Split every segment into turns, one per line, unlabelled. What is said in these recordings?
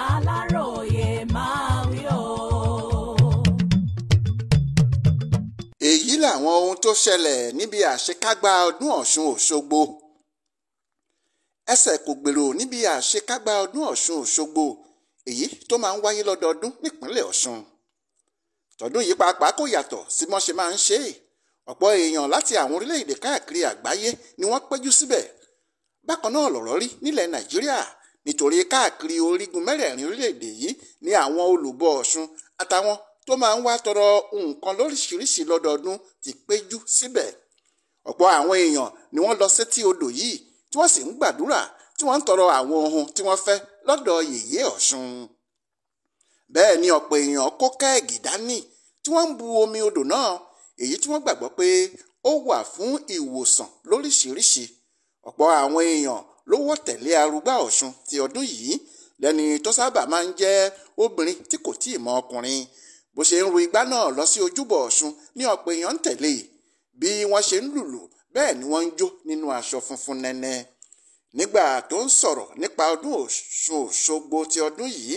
Aláròyé máa wí o.
èyí làwọn ohun tó ṣẹlẹ̀ níbi àṣekágbá ọdún Ọ̀ṣun Òṣogbo. ẹsẹ̀ kò gbèrò níbi àṣekágbá ọdún Ọ̀ṣun Òṣogbo èyí tó máa ń wáyé lọ́dọọdún nípínlẹ̀ Ọ̀ṣun. tọdún yìí pàápàá kò yàtọ̀ sí wọ́n ṣe máa ń ṣe é. ọ̀pọ̀ èèyàn láti àwọn orílẹ̀-èdè káàkiri àgbáyé ni wọ́n péjú síbẹ̀. bákan náà lọ̀rọ̀ rí nílẹ̀ Nàìjíríà nítorí káàkiri orígun mẹ́rẹ̀ẹ̀rin orílẹ̀-èdè yìí ni àwọn olùbọ̀ Ọ̀ṣun àtàwọn tó máa ń wá tọrọ nǹkan lóríṣiríṣi lọ́dọọdún ti péjú síbẹ̀. ọ̀pọ̀ àwọn èèyàn ni wọ́n lọ sétí odò yìí tí wọ́n sì ń gbàdúrà tí wọ́n ń tọrọ àwọn ohun tí wọ́n fẹ́ lọ́dọ̀ yèyé Ọ̀ṣun. bẹ́ẹ̀ ni ọ̀pọ̀ èèyàn kó kẹ́ẹ̀gì dání tí wọ́n ń bu omi odò náà èyí tí wọ́n gbàgbọ́ pé ó wà fún ìwòsàn lóríṣiríṣi. ọ̀pọ̀ àwọn èèyàn ló wọ́ tẹ̀lé arúgbá Ọ̀ṣun ti ọdún yìí lẹ́ni tó sábà máa ń jẹ́ obìnrin tí kò tíì mọ ọkùnrin. bó ṣe ń ru igbá náà lọ sí ojúbọ Ọ̀ṣun ní ọ̀pọ̀ èèyàn ń tẹ̀lé bí wọ́n ṣe ń lùlù bẹ́ẹ̀ ni wọ́n ń jó nínú aṣọ funfun nẹ́nẹ́. nígbà tó ń sọ̀rọ̀ nípa ọdún Ọ̀ṣun Òṣogbo ti ọdún yìí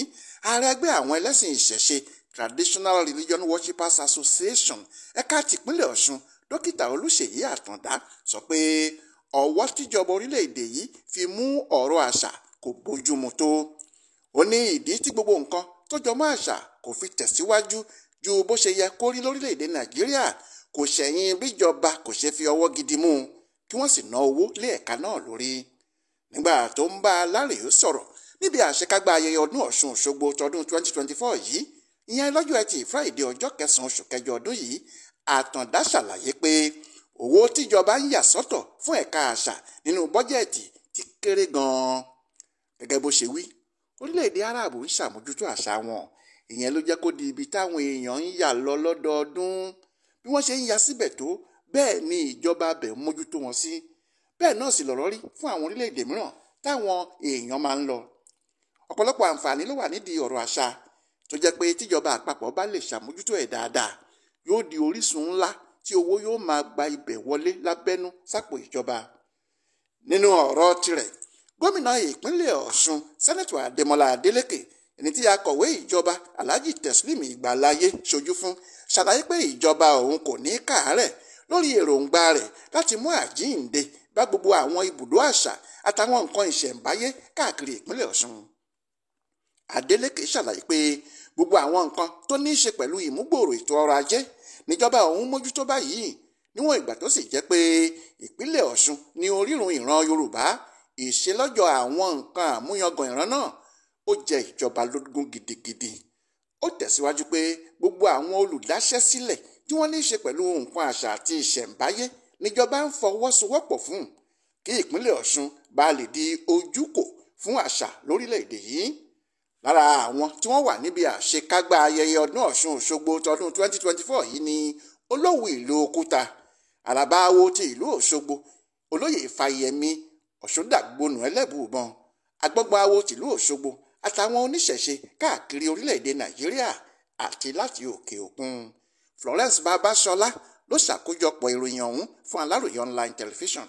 ààrẹ ẹgbẹ́ àwọn ẹlẹ́sìn ìṣẹ̀ṣe Traditional Religion Worshipers Association ẹ̀ka tìpínlẹ̀ Ọ̀ṣun dókítà Olúṣèyí Àtàndá sọ pé ọwọ́ tíjọba orílẹ̀-èdè yìí fi mú ọ̀rọ̀ àṣà kò bójúmu tó. ó ní ìdí tí gbogbo nǹkan tó jọmọ́ àṣà kò fi tẹ̀síwájú ju bó ṣe yẹ kó rí lórílẹ̀-èdè Nàìjíríà kò ṣẹ̀yìn bíjọba kò ṣe fi ọwọ́ gidi mú un kí wọ́n sì ná owó lé ẹ̀ka náà lórí. nígbà tó ń bá Aláròyé sọ̀rọ̀ níbi àṣekágbá ayẹyẹ ọdún Ọ̀ṣun Òṣogbo tọdún 2024 yìí ìyẹn lọ́jọ́ Ẹtì Friday ọjọ́ 9 oṣù kẹjọ ọdún yìí Àtàndá ṣàlàyé pé owó tíjọba ń yà sọ́tọ̀ fún ẹ̀ka àṣà nínú bọ́jẹ̀tì ti kéré gan-an. gẹ́gẹ́ bó ṣe wí orílẹ̀-èdè Arab ń ṣàmójútó àṣà wọn ìyẹn ló jẹ́ kó di ibi táwọn èèyàn ń yà lọ lọ́dọọdún. bí wọ́n ṣe ń ya síbẹ̀ tó bẹ́ẹ̀ ni ìjọba abẹ̀ ń mójútó wọn sí. bẹ́ẹ̀ náà sì lọ̀rọ̀ rí fún àwọn orílẹ̀-èdè mìíràn táwọn èèyàn máa ń lọ. ọ̀pọ̀lọpọ̀ àǹfààní ló wà nídìí ọ̀rọ̀ àṣà tó jẹ́ pé tíjọba àpapọ̀ bá lè ṣàmójútó ẹ̀ dáadáa yóò di orísun ńlá tí owó yóò máa gba ibẹ̀ wọlé lábẹ́nú sápò ìjọba. nínú ọ̀rọ̀ tirẹ̀ gómìnà ìpínlẹ̀ Ọ̀ṣun sẹ́nẹ̀tọ̀ Adémọ́lá Adélékè ẹni tí akọ̀wé ìjọba Alhaji Teslim Ìgbàláyé ṣojú fún ṣàlàyé pé ìjọba òun kò ní káàárẹ̀ lórí èròǹgbà rẹ̀ láti mú àjíǹde bá gbogbo àwọn ibùdó àṣà àtàwọn nǹkan ìṣẹ̀ǹbáyé káàkiri ìpínlẹ̀ Ọ̀ṣun. Adélékè ṣàlàyé pé gbogbo àwọn nǹkan tó ní í ṣe pẹ̀lú ìmúgbòòrò ètò ọrọ̀ ajé níjọba òun mójútó báyìí níwọ̀n ìgbà tó sì jẹ́ pé ìpínlẹ̀ Ọ̀ṣun ní orírun ìran Yorùbá ìṣelọ́jọ̀ àwọn nǹkan àmúyangàn ìran náà ó jẹ ìjọba lógún gidigidi. ó tẹ̀síwájú pé gbogbo àwọn olùdáṣẹ́sílẹ̀ tí wọ́n ní í ṣe pẹ̀lú nǹkan àṣà àti ìṣẹ̀ǹbáyé níjọba ń fọwọ́sowọ́pọ̀ fún kí ìpínlẹ̀ Ọ̀ṣun bá lè di ojúkò fún àṣà lórílẹ̀‐èdè yìí. lára àwọn tí wọ́n wà níbi àṣekágbá ayẹyẹ ọdún Ọ̀ṣun Òṣogbo tọdún 2024 yìí ni olówù ìlú Òkúta Àràbáwo ti ìlú Òṣogbo olóyè Fáyẹmí Ọ̀ṣúndàgbònú Ẹlẹ́bùúbọn Agbọ́gbọ́awo tìlú Òṣogbo àtàwọn oníṣẹ̀ṣe káàkiri orílẹ̀-èdè Nàìjíríà àti láti òkè òkun. Florence Babasola ló ṣàkójọpọ̀ ìròyìn ọ̀hún fún Aláròyé online television.